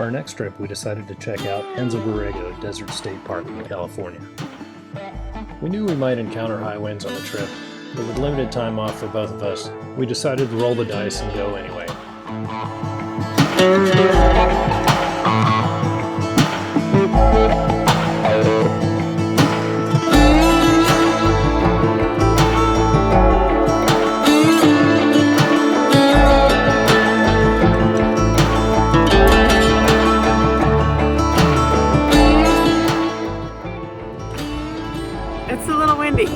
our next trip, we decided to check out Anza Borrego Desert State Park in California. We knew we might encounter high winds on the trip, but with limited time off for both of us, we decided to roll the dice and go anyway. It's a little windy.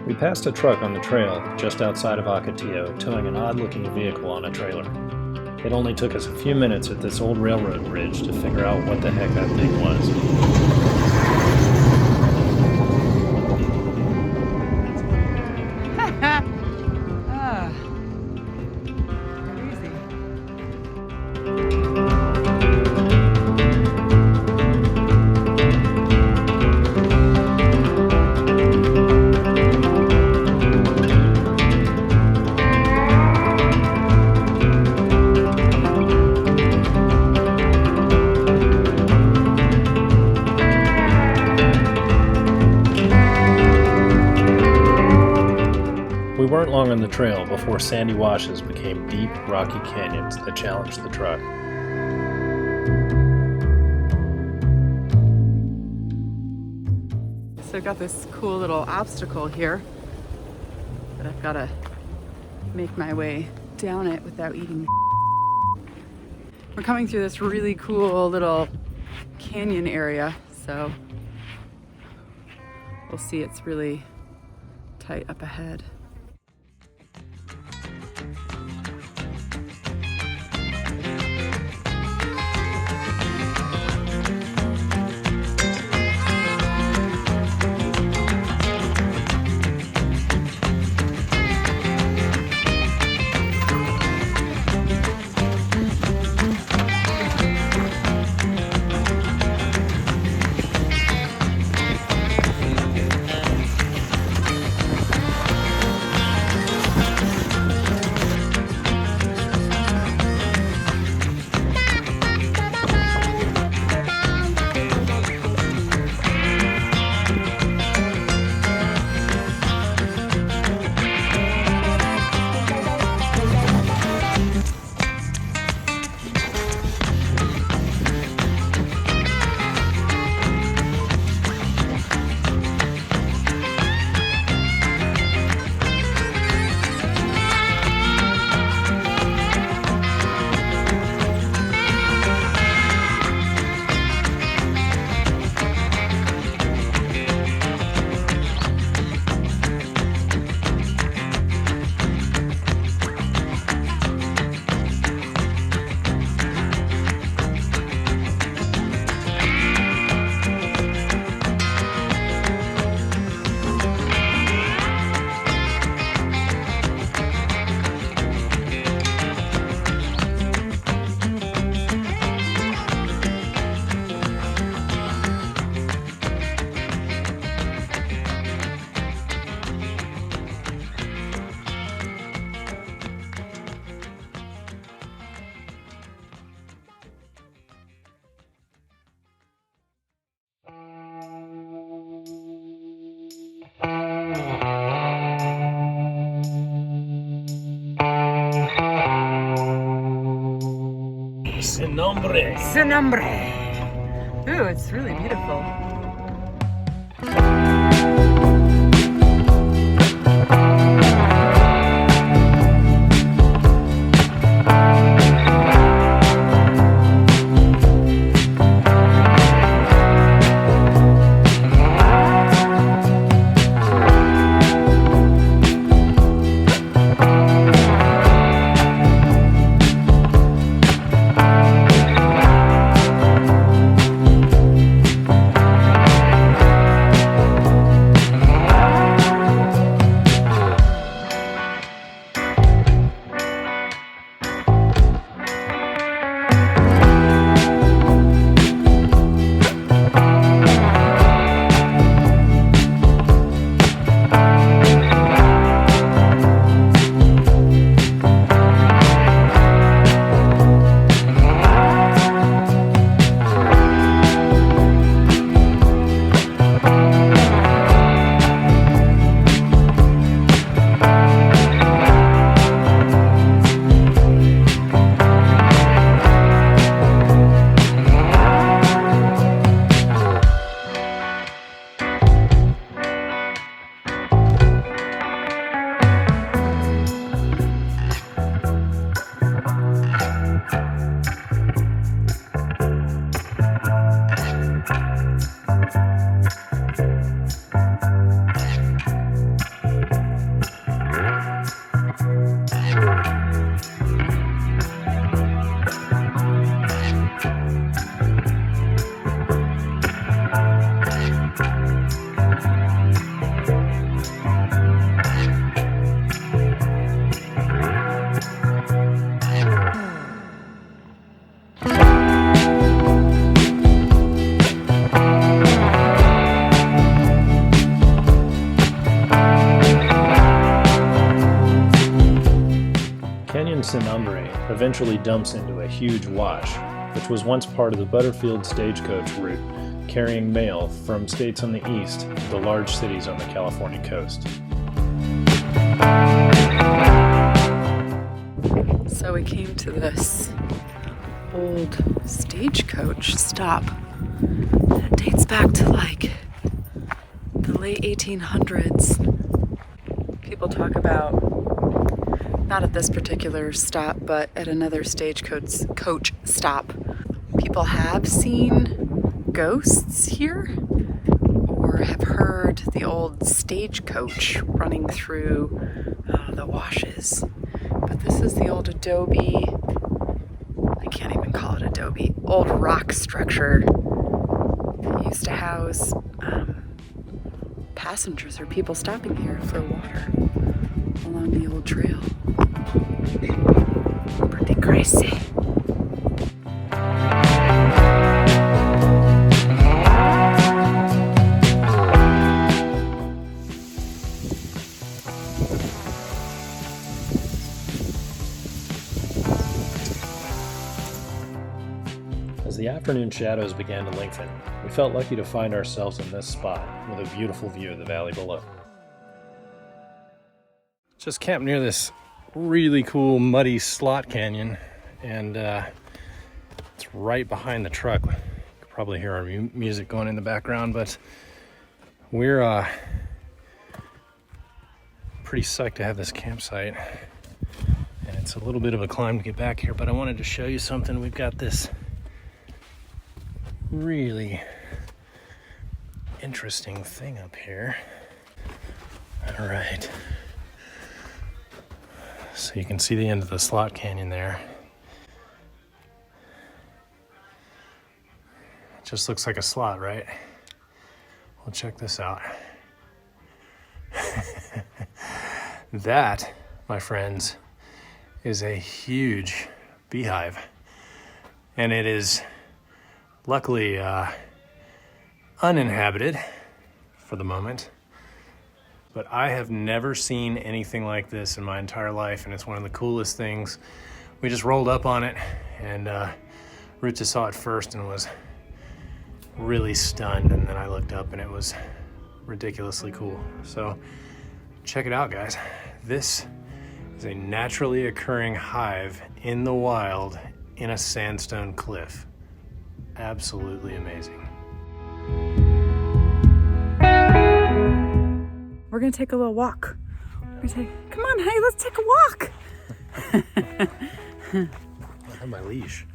We passed a truck on the trail just outside of Ocotillo towing an odd-looking vehicle on a trailer. It only took us a few minutes at this old railroad bridge to figure out what the heck that thing was. We weren't long on the trail before sandy washes became deep, rocky canyons that challenged the truck. So I've got this cool little obstacle here, but I've got to make my way down it without eating. We're coming through this really cool little canyon area, so we'll see. It's really tight up ahead. Sin nombre. Sin nombre. Ooh, it's really beautiful. eventually dumps into a huge wash, which was once part of the Butterfield Stagecoach route, carrying mail from states on the east to the large cities on the California coast. So we came to this old stagecoach stop that dates back to like the late 1800s. People talk about, not at this particular stop, but at another stagecoach stop, people have seen ghosts here or have heard the old stagecoach running through the washes. But this is the old adobe, I can't even call it adobe, old rock structure that used to house passengers or people stopping here for water along the old trail. Pretty crazy. As the afternoon shadows began to lengthen, we felt lucky to find ourselves in this spot with a beautiful view of the valley below. Just camped near this really cool muddy slot canyon, and it's right behind the truck. You can probably hear our music going in the background, but we're pretty psyched to have this campsite. And it's a little bit of a climb to get back here, but I wanted to show you something. We've got this really interesting thing up here. All right. So you can see the end of the slot canyon there. It just looks like a slot, right? Well, check this out. That, my friends, is a huge beehive. And it is luckily uninhabited for the moment. But I have never seen anything like this in my entire life, and it's one of the coolest things. We just rolled up on it, and Ruta saw it first and was really stunned, and then I looked up and it was ridiculously cool. So check it out, guys. This is a naturally occurring hive in the wild in a sandstone cliff. Absolutely amazing. We're gonna take a little walk. Come on, hey, let's take a walk. I have my leash.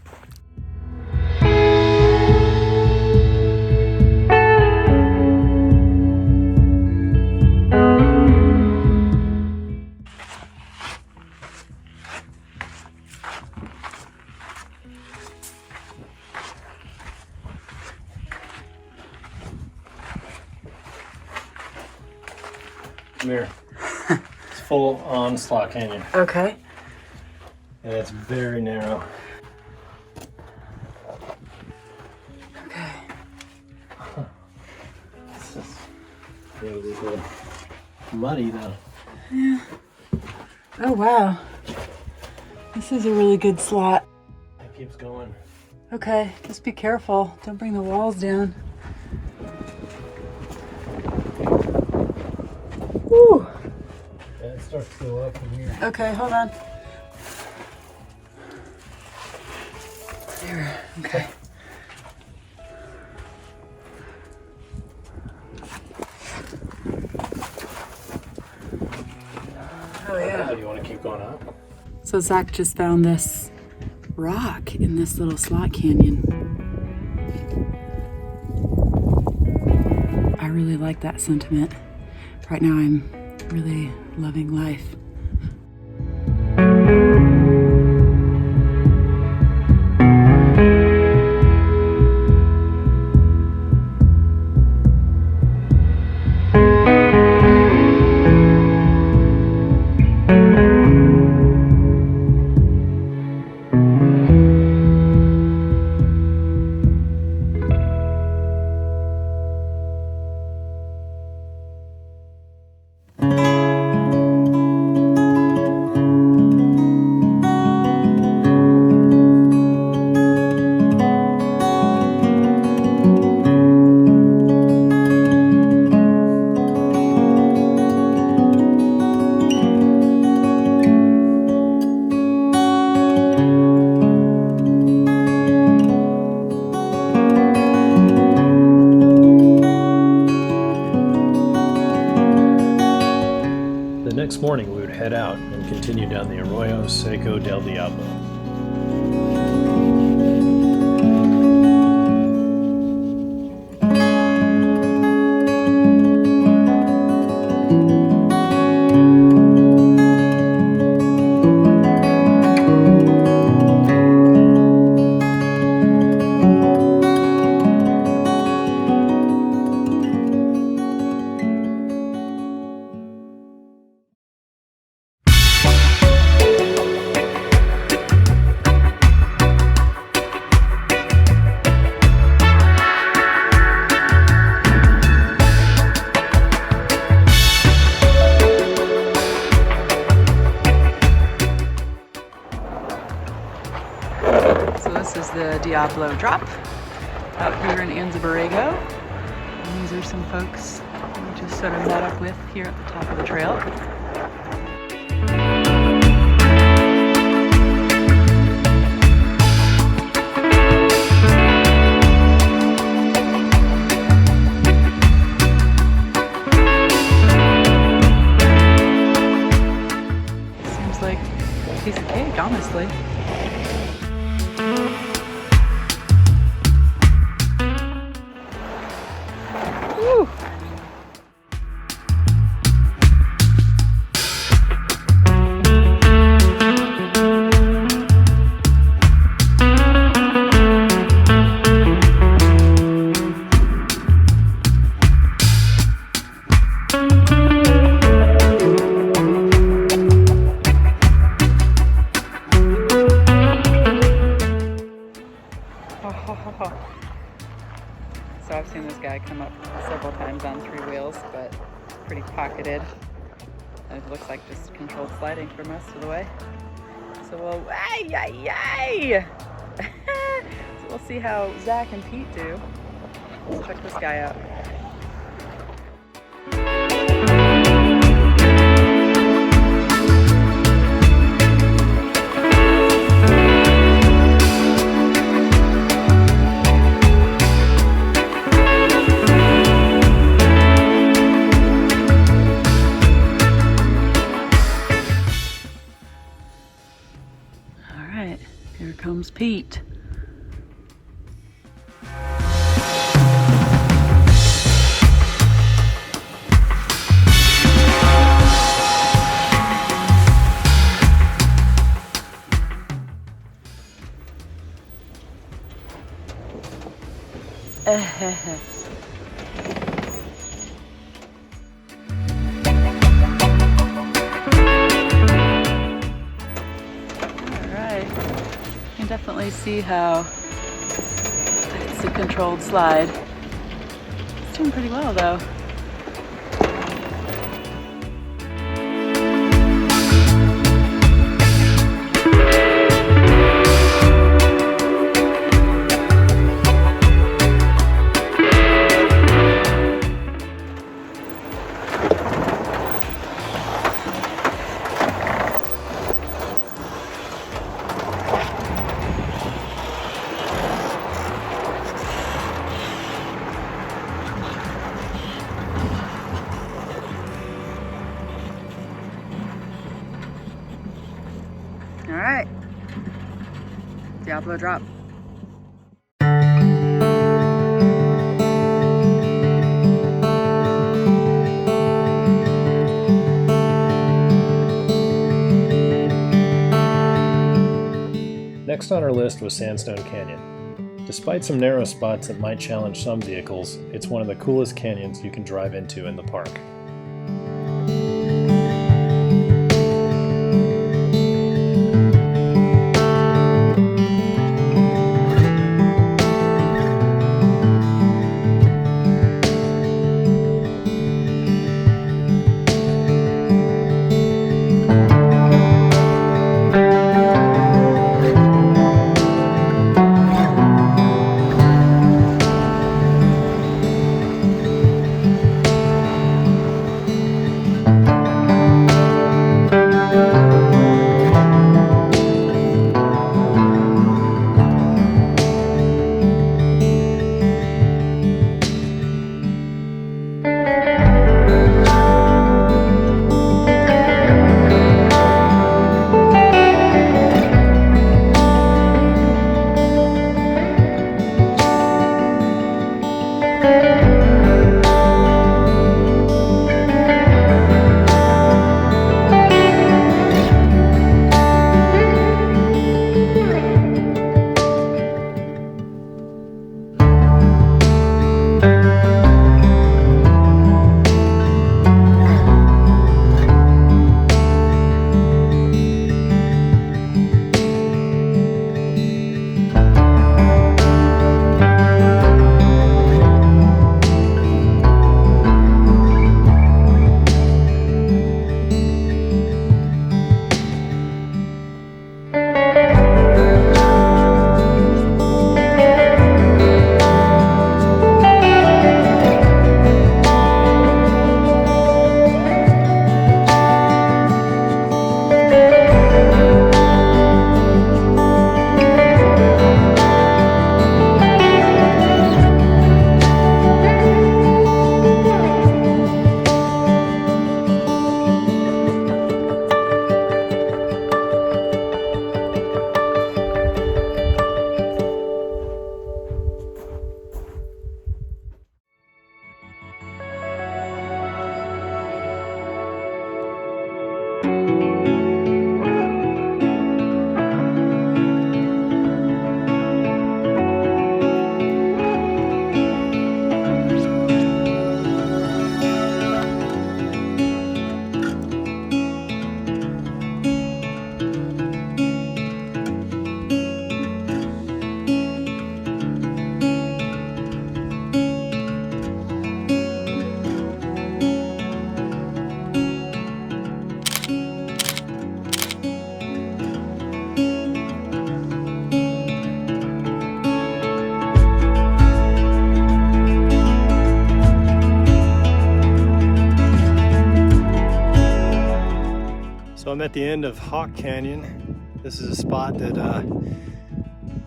Come here. It's full on slot canyon. Okay. And it's very narrow. Okay. It's just really good. Muddy though. Yeah. Oh wow. This is a really good slot. It keeps going. Okay, just be careful. Don't bring the walls down. Woo! Yeah, it starts to go up from here. Okay, hold on. There, okay. Oh yeah. Do you want to keep going up? So Zach just found this rock in this little slot canyon. I really like that sentiment. Right now I'm really loving life. head out and continue down the Arroyo Seco del Diablo. The Diablo Drop out here in Anza Borrego. And these are some folks we just sort of met up with here at the top of the trail. Seems like a piece of cake, honestly. So I've seen this guy come up several times on 3 wheels, but pretty pocketed. It looks like just controlled sliding for most of the way. So so we'll see how Zach and Pete do. Let's check this guy out. Here comes Pete. Definitely see how it's a controlled slide. It's doing pretty well though. All right, Diablo Drop. Next on our list was Sandstone Canyon. Despite some narrow spots that might challenge some vehicles, it's one of the coolest canyons you can drive into in the park. I'm at the end of Hawk Canyon. This is a spot that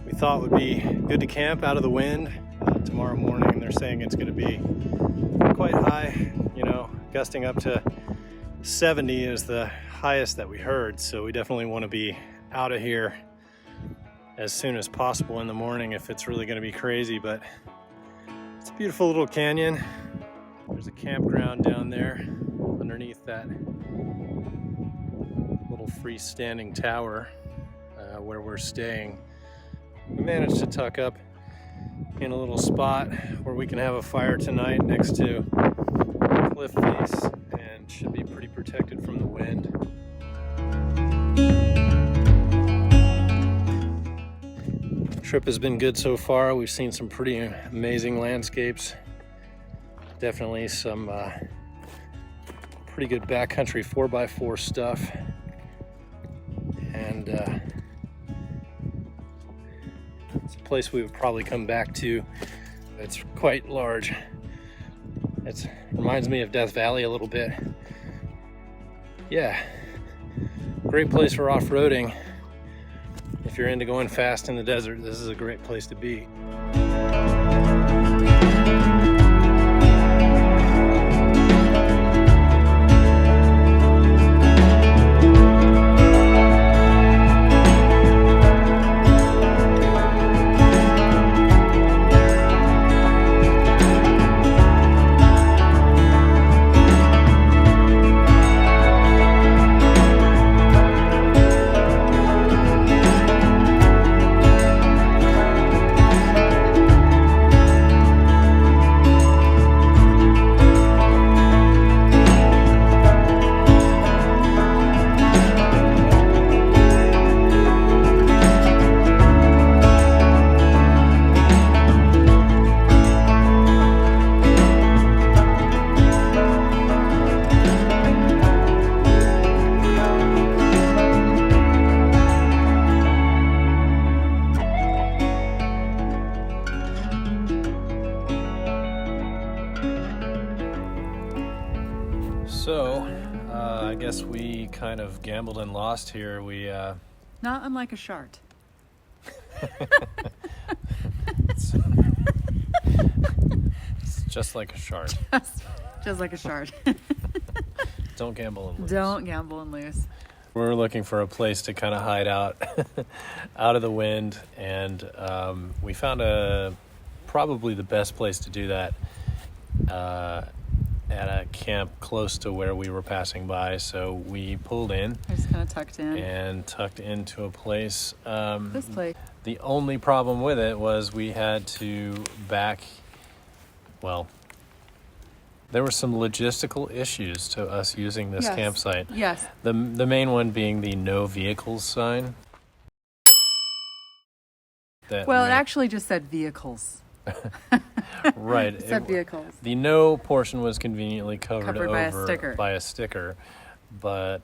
we thought would be good to camp out of the wind. Tomorrow morning they're saying it's going to be quite high, gusting up to 70 is the highest that we heard, so we definitely want to be out of here as soon as possible in the morning if it's really going to be crazy. But it's a beautiful little canyon. There's a campground down there underneath that little freestanding tower where we're staying. We managed to tuck up in a little spot where we can have a fire tonight next to a cliff face and should be pretty protected from the wind. The trip has been good so far. We've seen some pretty amazing landscapes. Definitely some pretty good backcountry 4x4 stuff. And it's a place we would probably come back to. It's quite large. It reminds me of Death Valley a little bit. Yeah, great place for off-roading. If you're into going fast in the desert, this is a great place to be. So, I guess we kind of gambled and lost here. We Not unlike a shart. it's just like a shark. Just like a shart. Don't gamble and lose. Don't gamble and lose. We're looking for a place to kind of hide out of the wind, and we found probably the best place to do that at a camp close to where we were passing by. So we pulled in. I just kind of tucked in. And tucked into a place. This place. The only problem with it was we had to there were some logistical issues to us using this campsite. Yes. The main one being the no vehicles sign. It actually just said vehicles. Right. It said vehicles. The no portion was conveniently covered over by a sticker. But,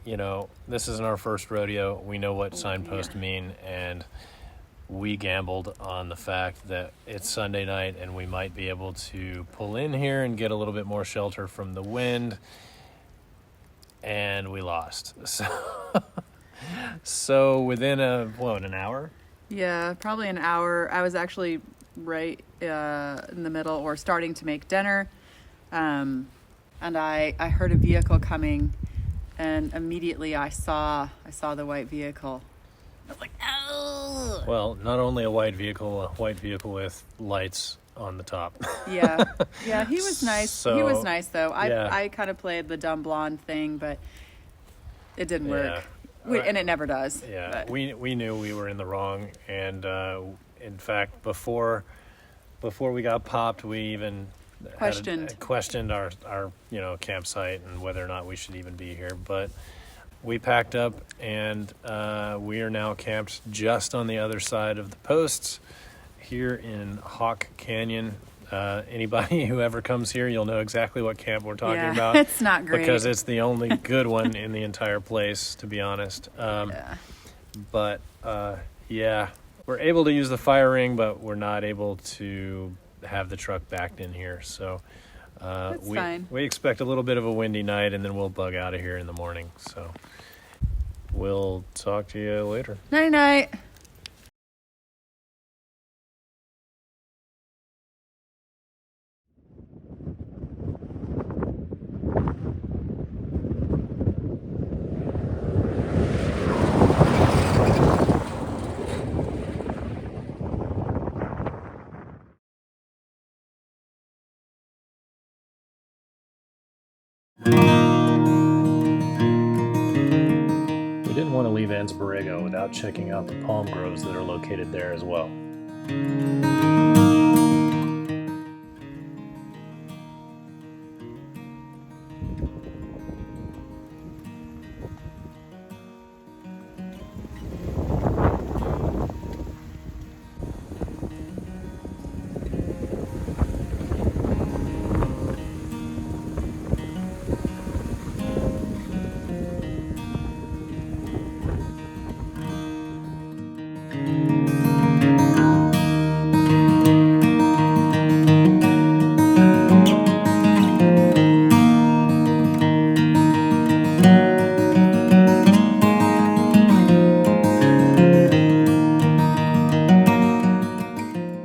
this isn't our first rodeo. We know what signposts mean, and we gambled on the fact that it's Sunday night and we might be able to pull in here and get a little bit more shelter from the wind, and we lost. So within an hour? Yeah, probably an hour. I was actually right in the middle or starting to make dinner, and I heard a vehicle coming, and immediately I saw the white vehicle. I was like, oh! Well, not only a white vehicle with lights on the top. Yeah, he was nice. He was nice, though. Yeah. I kind of played the dumb blonde thing, but it didn't work. And it never does. Yeah, but. we knew we were in the wrong, and in fact, before we got popped, we even questioned our campsite and whether or not we should even be here. But we packed up, and we are now camped just on the other side of the posts here in Hawk Canyon. Anybody who ever comes here, you'll know exactly what camp we're talking about. It's not great. Because it's the only good one in the entire place, to be honest. But, we're able to use the fire ring, but we're not able to have the truck backed in here. So That's fine. We expect a little bit of a windy night, and then we'll bug out of here in the morning. So We'll talk to you later. Night night. We didn't want to leave Anza Borrego without checking out the palm groves that are located there as well.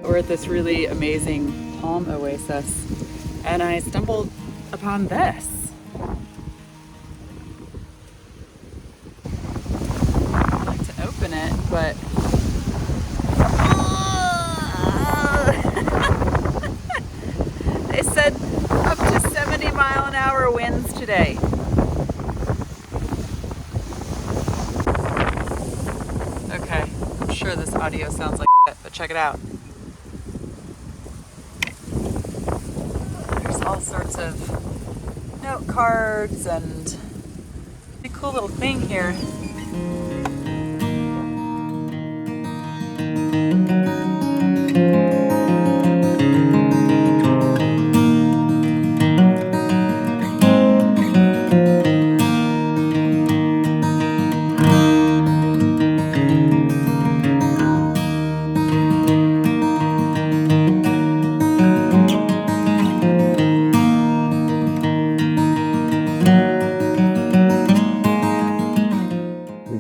We're at this really amazing palm oasis, and I stumbled upon this. I'd like to open it, but they said up to 70-mile-an-hour winds today. Okay, I'm sure this audio sounds like shit, but check it out. There's all sorts of note cards and a cool little thing here.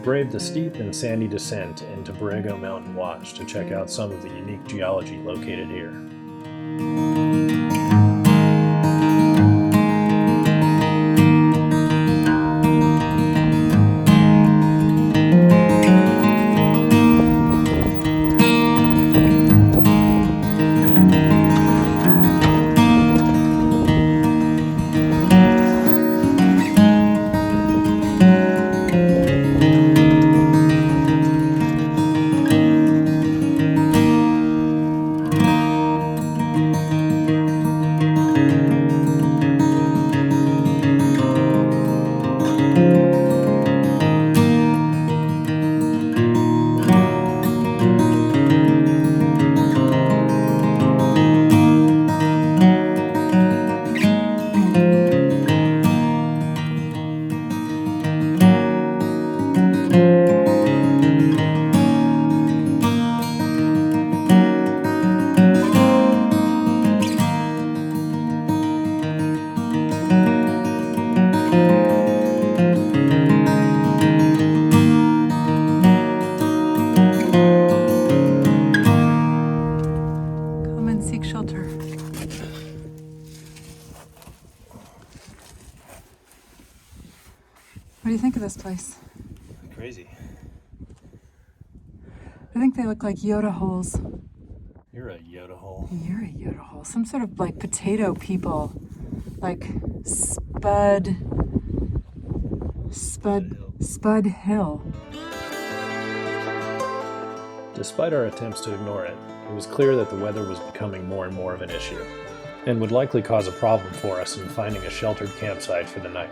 Braved the steep and sandy descent into Borrego Mountain Watch to check out some of the unique geology located here. Shelter. What do you think of this place? Crazy. I think they look like Yoda holes. You're a Yoda hole. You're a Yoda hole. Some sort of like potato people. Like Spud Hill. Despite our attempts to ignore it, it was clear that the weather was becoming more and more of an issue, and would likely cause a problem for us in finding a sheltered campsite for the night.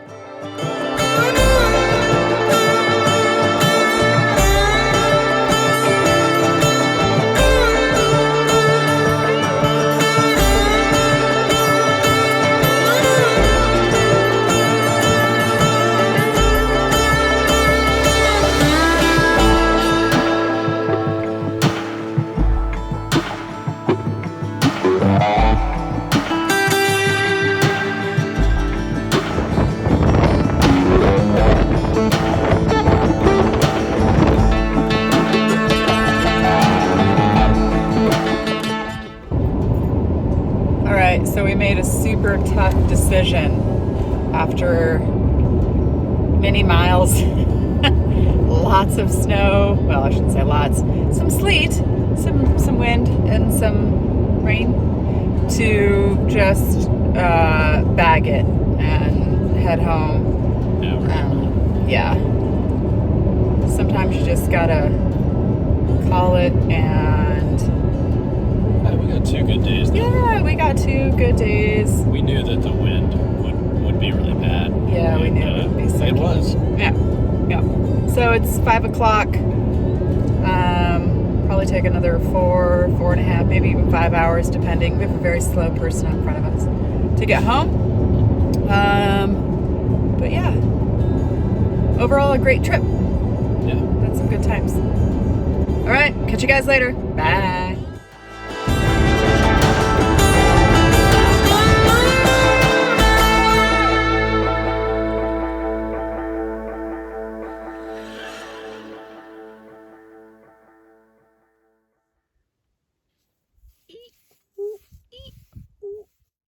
right, so we made a super tough decision after many miles, lots of snow. Well, I shouldn't say lots. Some sleet, some wind, and some rain. To just bag it and head home. Yeah. Sometimes you just gotta call it and. We got 2 good days though. Yeah, we got 2 good days. We knew that the wind would be really bad. Yeah, we knew it would be sucky. It was. Yeah. So it's 5 o'clock. Probably take another 4.5, maybe even 5 hours, depending. We have a very slow person in front of us to get home. But yeah, overall a great trip. Yeah. Had some good times. All right, catch you guys later. Bye.